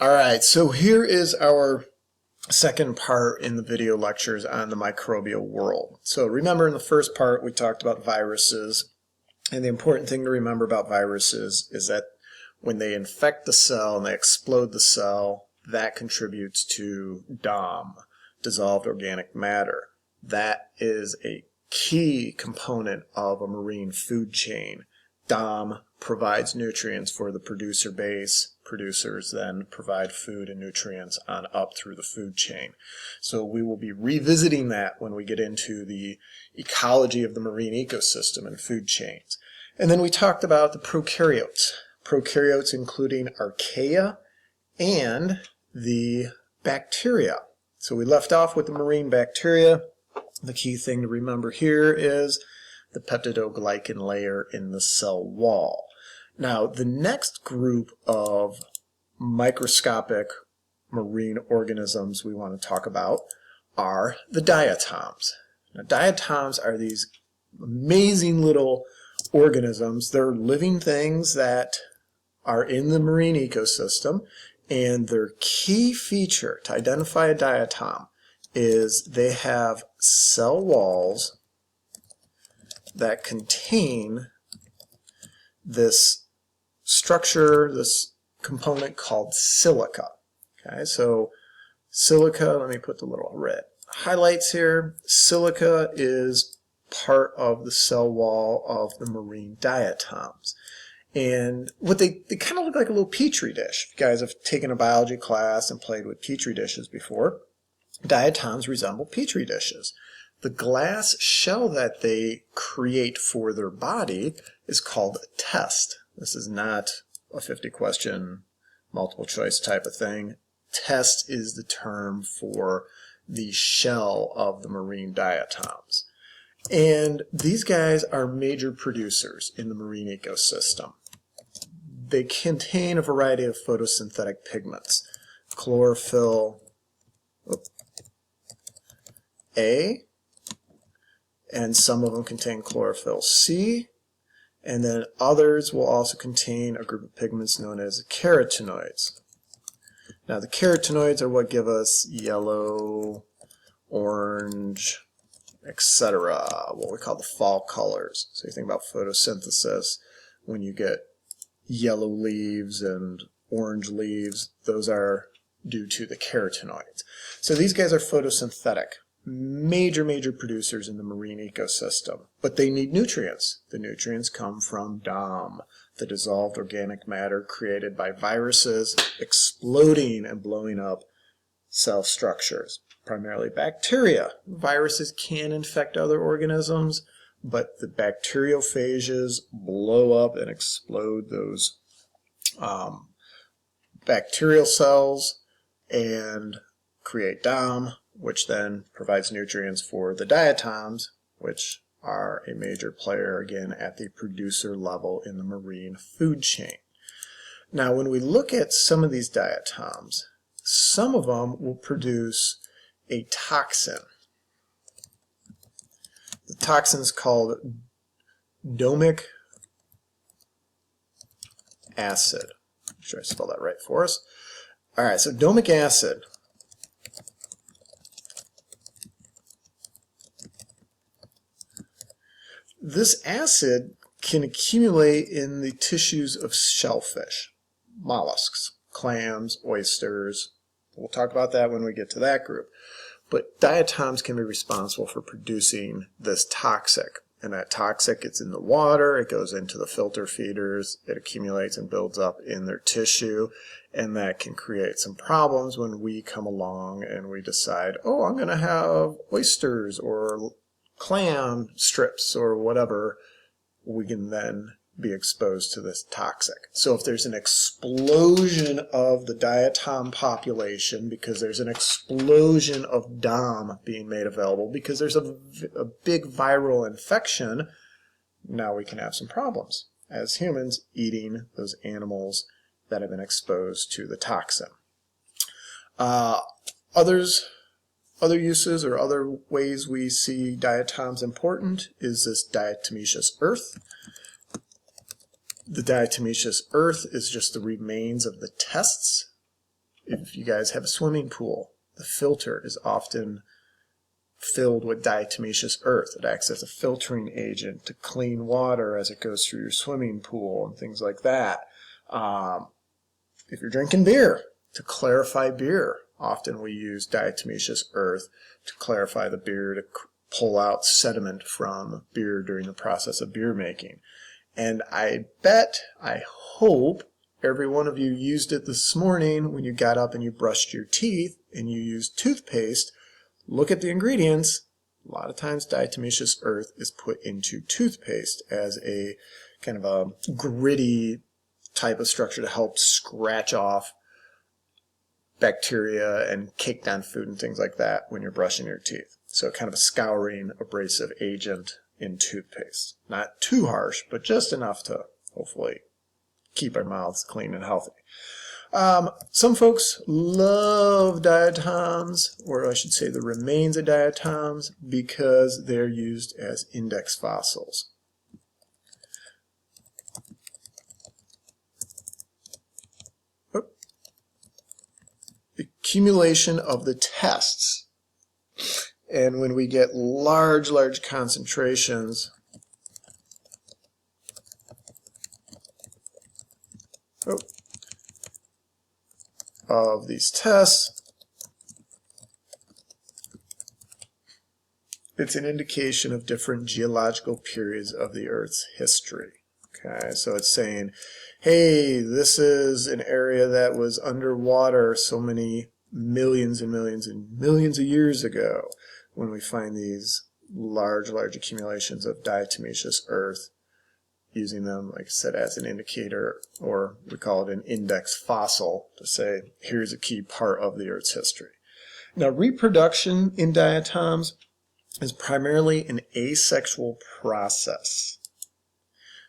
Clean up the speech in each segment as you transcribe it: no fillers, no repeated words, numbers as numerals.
Alright, so here is our second part in the video lectures on the microbial world. So remember in the first part we talked about viruses, and the important thing to remember about viruses is that when they infect the cell and they explode the cell, that contributes to DOM, dissolved organic matter. That is a key component of a marine food chain. DOM provides nutrients for the producer base. Producers then provide food and nutrients on up through the food chain. So we will be revisiting that when we get into the ecology of the marine ecosystem and food chains. And then we talked about the prokaryotes. Prokaryotes including archaea and the bacteria. So we left off with the marine bacteria. The key thing to remember here is the peptidoglycan layer in the cell wall. Now, the next group of microscopic marine organisms we want to talk about are the diatoms. Now, diatoms are these amazing little organisms. They're living things that are in the marine ecosystem, and their key feature to identify a diatom is they have cell walls that contain this structure, this component called silica. Okay, so silica, let me put the little red highlights here. Silica is part of the cell wall of the marine diatoms. And what they kind of look like a little petri dish. If you guys have taken a biology class and played with petri dishes before, diatoms resemble petri dishes. The glass shell that they create for their body is called a test. This is not a 50-question multiple choice type of thing. Test is the term for the shell of the marine diatoms. And these guys are major producers in the marine ecosystem. They contain a variety of photosynthetic pigments. Chlorophyll A, and some of them contain chlorophyll C, and then others will also contain a group of pigments known as carotenoids. Now the carotenoids are what give us yellow, orange, etc., what we call the fall colors. So you think about photosynthesis, when you get yellow leaves and orange leaves, those are due to the carotenoids. So these guys are photosynthetic. Major producers in the marine ecosystem, but they need nutrients. The nutrients come from DOM, the dissolved organic matter created by viruses exploding and blowing up cell structures, primarily bacteria. Viruses can infect other organisms, but the bacteriophages blow up and explode those bacterial cells and create DOM, which then provides nutrients for the diatoms, which are a major player, again, at the producer level in the marine food chain. Now, when we look at some of these diatoms, some of them will produce a toxin. The toxin is called domic acid. Make sure I spell that right for us. All right, so domic acid. This acid can accumulate in the tissues of shellfish, mollusks, clams, oysters. We'll talk about that when we get to that group. But diatoms can be responsible for producing this toxic. And that toxic, it's in the water, it goes into the filter feeders, it accumulates and builds up in their tissue, and that can create some problems when we come along and we decide, oh, I'm going to have oysters or clam strips or whatever. We can then be exposed to this toxic. So if there's an explosion of the diatom population because there's an explosion of DOM being made available because there's a big viral infection, now we can have some problems as humans eating those animals that have been exposed to the toxin. Other uses or other ways we see diatoms important is this diatomaceous earth. The diatomaceous earth is just the remains of the tests If you guys have a swimming pool, the filter is often filled with diatomaceous earth. It acts as a filtering agent to clean water as it goes through your swimming pool and things like that. If you're drinking beer, to clarify beer, often we use diatomaceous earth to clarify the beer, to pull out sediment from beer during the process of beer making. And I hope every one of you used it this morning when you got up and you brushed your teeth and you used toothpaste. Look at the ingredients. A lot of times diatomaceous earth is put into toothpaste as a kind of a gritty type of structure to help scratch off bacteria and cake down food and things like that when you're brushing your teeth. So kind of a scouring abrasive agent in toothpaste. Not too harsh, but just enough to hopefully keep our mouths clean and healthy. Some folks love diatoms, or I should say the remains of diatoms, because they're used as index fossils. Accumulation of the tests. And when we get large concentrations of these tests, it's an indication of different geological periods of the Earth's history. Okay, so it's saying, hey, this is an area that was underwater so many millions and millions and millions of years ago, when we find these large accumulations of diatomaceous earth, using them, like I said, as an indicator, or we call it an index fossil, to say here's a key part of the Earth's history. Now, reproduction in diatoms is primarily an asexual process.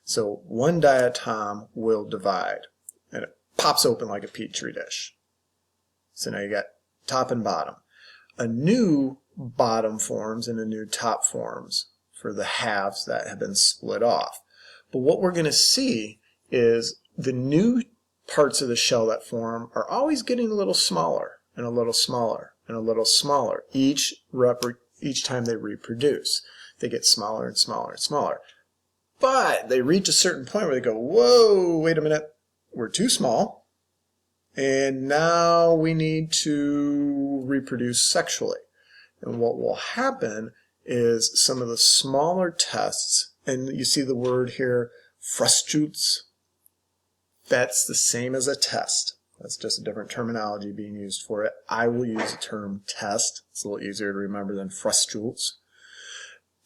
So one diatom will divide, and it pops open like a petri dish. So now you got top and bottom. A new bottom forms and a new top forms for the halves that have been split off. But what we're going to see is the new parts of the shell that form are always getting a little smaller and a little smaller and a little smaller each time they reproduce. They get smaller and smaller and smaller. But they reach a certain point where they go, whoa, wait a minute, we're too small, and now we need to reproduce sexually. And what will happen is some of the smaller tests, and you see the word here, frustrates, that's the same as a test. That's just a different terminology being used for it. I will use the term test. It's a little easier to remember than frustrates.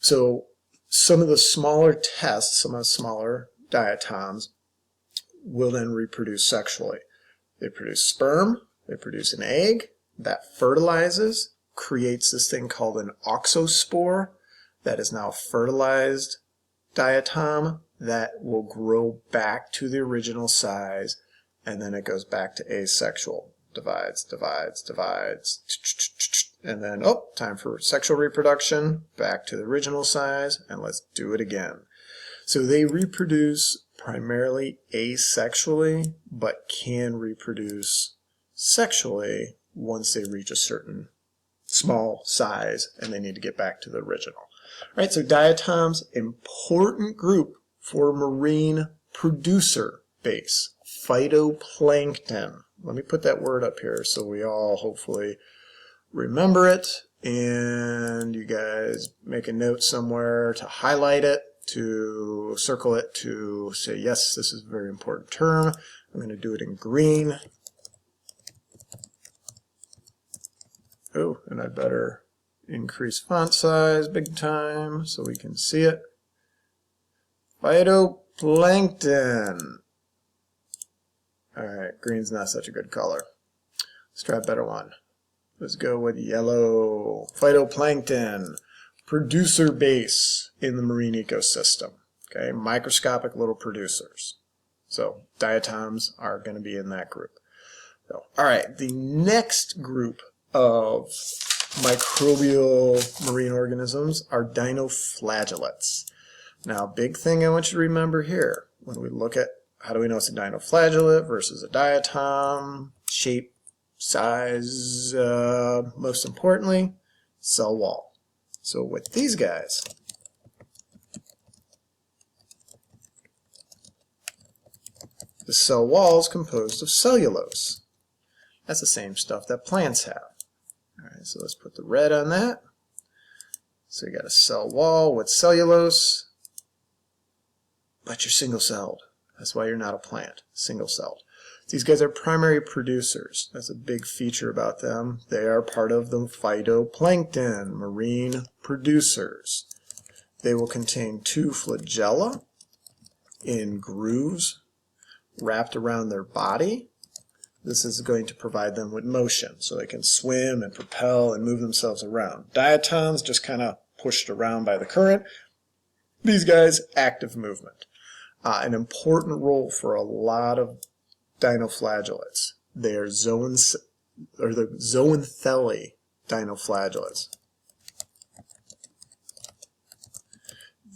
So some of the smaller tests, some of the smaller diatoms, will then reproduce sexually. They produce sperm, they produce an egg, that fertilizes, creates this thing called an oxospore, that is now a fertilized diatom that will grow back to the original size, and then it goes back to asexual. Divides, and then, oh, time for sexual reproduction, back to the original size, and let's do it again. So they reproduce primarily asexually, but can reproduce sexually once they reach a certain small size and they need to get back to the original. All right, so diatoms, important group for marine producer base, phytoplankton. Let me put that word up here so we all hopefully remember it, and you guys make a note somewhere to highlight it, to circle it, to say, yes, this is a very important term. I'm going to do it in green. Oh, and I better increase font size big time so we can see it. Phytoplankton. Alright, green's not such a good color. Let's try a better one. Let's go with yellow. Phytoplankton, producer base in the marine ecosystem. Okay, microscopic little producers. So diatoms are going to be in that group. So, alright, the next group of microbial marine organisms are dinoflagellates. Now, big thing I want you to remember here, when we look at how do we know it's a dinoflagellate versus a diatom, shape, size, most importantly, cell wall. So with these guys, the cell wall is composed of cellulose. That's the same stuff that plants have. All right, so let's put the red on that. So you got a cell wall with cellulose, but you're single-celled. That's why you're not a plant, single-celled. These guys are primary producers. That's a big feature about them. They are part of the phytoplankton, marine producers. They will contain 2 flagella in grooves wrapped around their body. This is going to provide them with motion, so they can swim and propel and move themselves around. Diatoms just kind of pushed around by the current. These guys, active movement. An important role for a lot of dinoflagellates. They are the zooanthely dinoflagellates.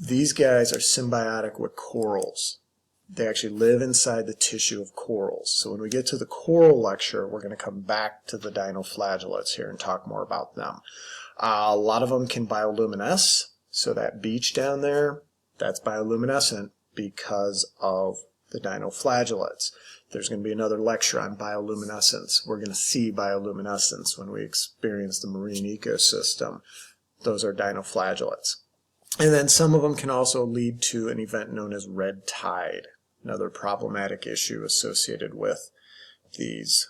These guys are symbiotic with corals. They actually live inside the tissue of corals. So when we get to the coral lecture, we're going to come back to the dinoflagellates here and talk more about them. A lot of them can bioluminesce. So that beach down there, that's bioluminescent because of the dinoflagellates. There's going to be another lecture on bioluminescence. We're going to see bioluminescence when we experience the marine ecosystem. Those are dinoflagellates. And then some of them can also lead to an event known as red tide, another problematic issue associated with these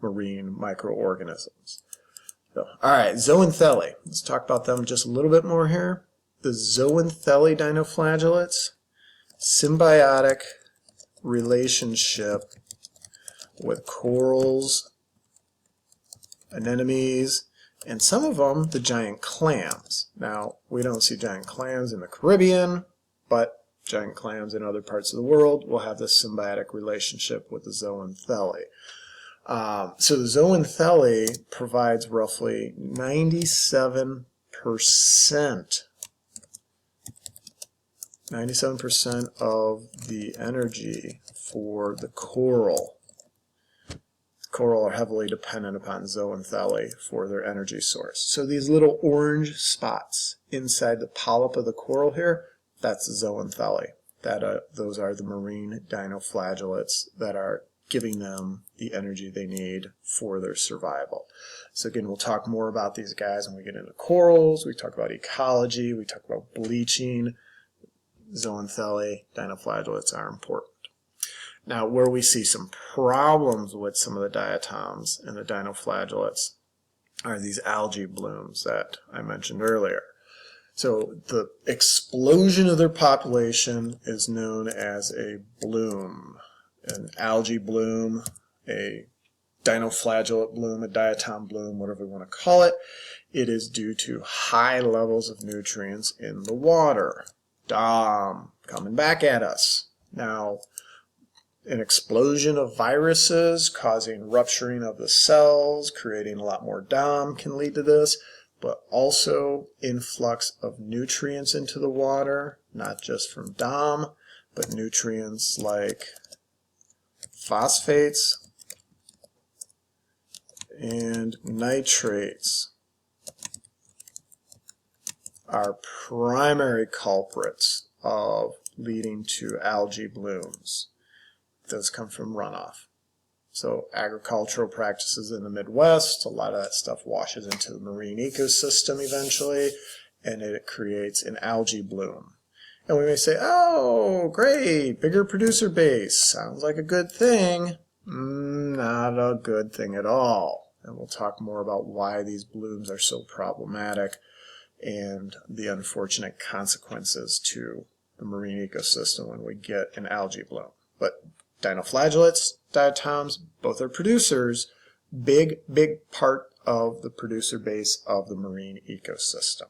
marine microorganisms. So, all right, zooanthely. Let's talk about them just a little bit more here. The zooanthely dinoflagellates, symbiotic relationship with corals, anemones, and some of them, the giant clams. Now, we don't see giant clams in the Caribbean, but giant clams in other parts of the world will have this symbiotic relationship with the zooanthely. So the zooanthely provides roughly 97% of the energy for the coral. Coral are heavily dependent upon zooanthely for their energy source. So these little orange spots inside the polyp of the coral here, that's the zooanthely. Those are the marine dinoflagellates that are giving them the energy they need for their survival. So again, we'll talk more about these guys when we get into corals, we talk about ecology, we talk about bleaching. Zooanthely dinoflagellates are important. Now, where we see some problems with some of the diatoms and the dinoflagellates are these algae blooms that I mentioned earlier. So the explosion of their population is known as a bloom, an algae bloom, a dinoflagellate bloom, a diatom bloom, whatever we want to call it. It is due to high levels of nutrients in the water. Coming back at us. Now, an explosion of viruses causing rupturing of the cells, creating a lot more DOM can lead to this, but also influx of nutrients into the water, not just from DOM, but nutrients like phosphates and nitrates are primary culprits of leading to algae blooms. Those come from runoff. So agricultural practices in the Midwest, a lot of that stuff washes into the marine ecosystem eventually, and it creates an algae bloom. And we may say, oh, great, bigger producer base. Sounds like a good thing. Not a good thing at all. And we'll talk more about why these blooms are so problematic and the unfortunate consequences to the marine ecosystem when we get an algae bloom. But dinoflagellates, diatoms, both are producers, big part of the producer base of the marine ecosystem.